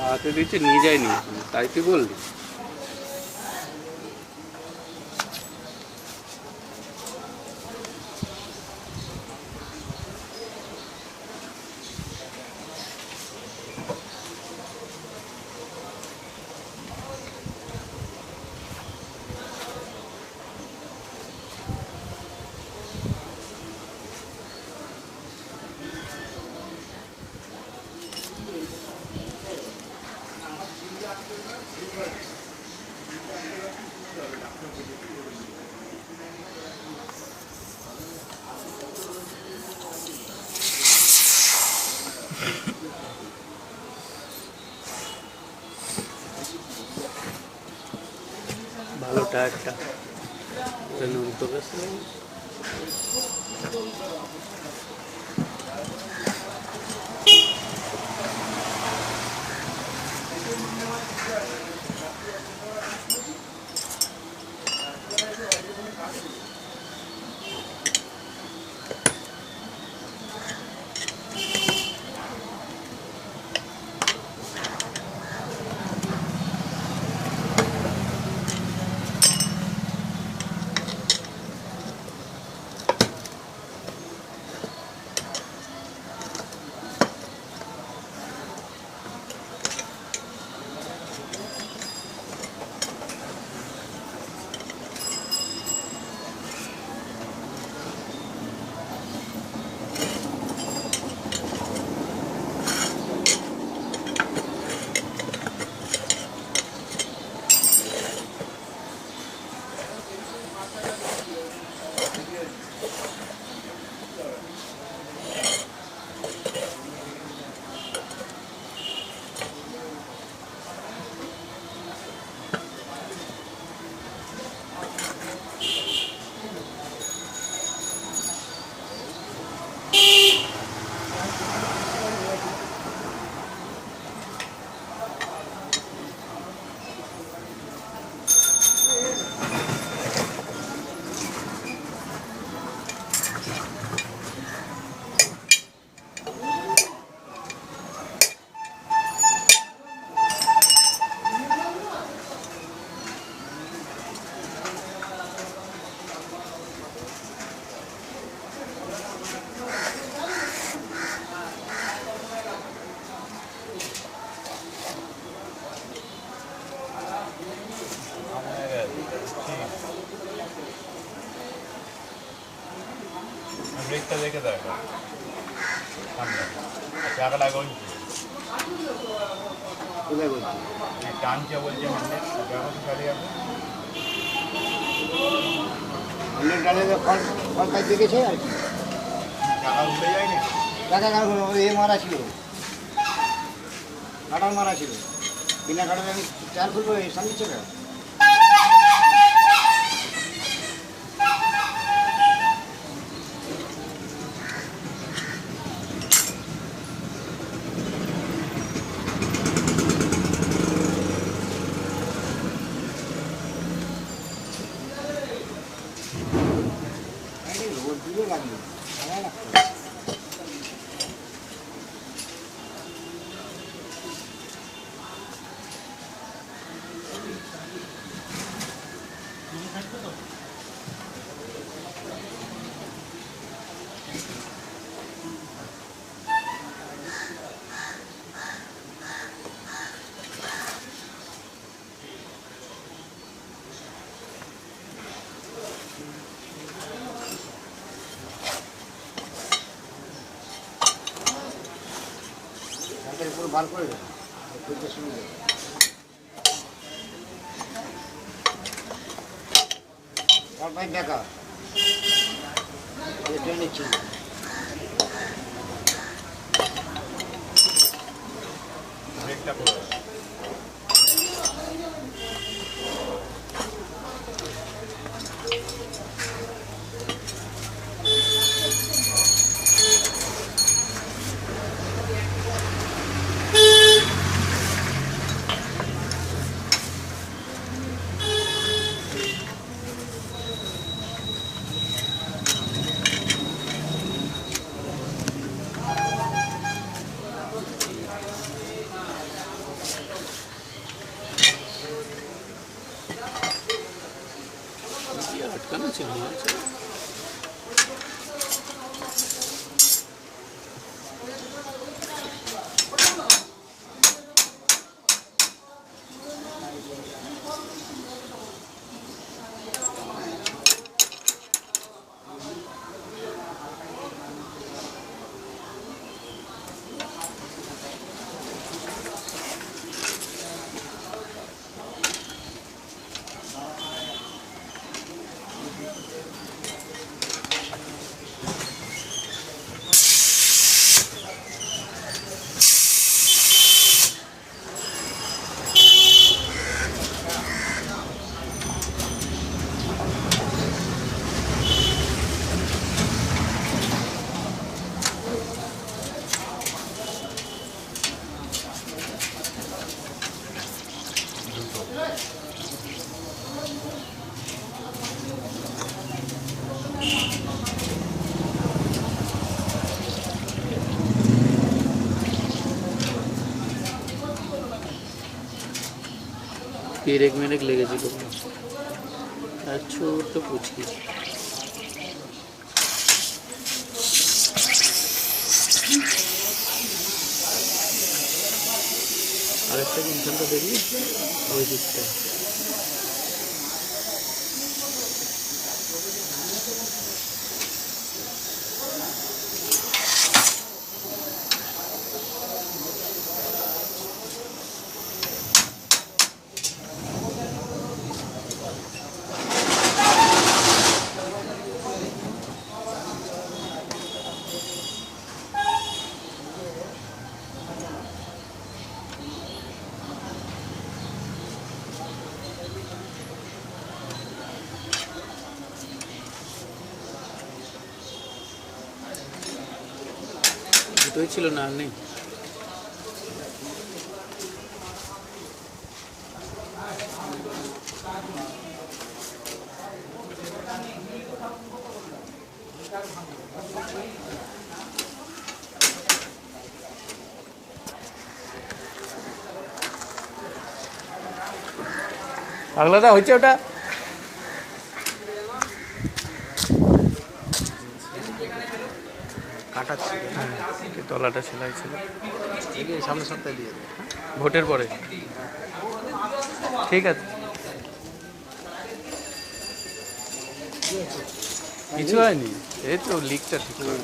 হাতে দিচ্ছে নিয়ে যায়নি, তাই তুই বললি? ভালো টায়ারটা নুন তো বেশ। ব্রেকটা দেখে দেখো সামনে চাকা লাগাচ্ছি টানছে বলছে গাড়ি আছে দেখেছে আর কি চাকা উঠে যায়নি টাকা এ মারা ছিল, কাটার মারা ছিল, বিনা কাটারে আমি চার খুলবো এই সামনে চলে রোদ দিলে লাগলো পুরো বার করে দেবো শুনে দেবো তারপরে দেখা ট্রেনের ছিল ব্রেকটা করে पेरेक मेरेक লেগেছিল আর ছোট পুচকি আরেকটা ইনসানটা দেখলি ওই দিকটা দুটোই ছিল না আর নেই পাগলাদা হয়েছে ওটা কাটা ছিল তলাটা সেলাই ছিল এগিয়ে সামনের সপ্তাহে দিয়ে দেবে ভোটের পরে ঠিক আছে কিছু হয়নি এই তো লিকটা ঠিক করে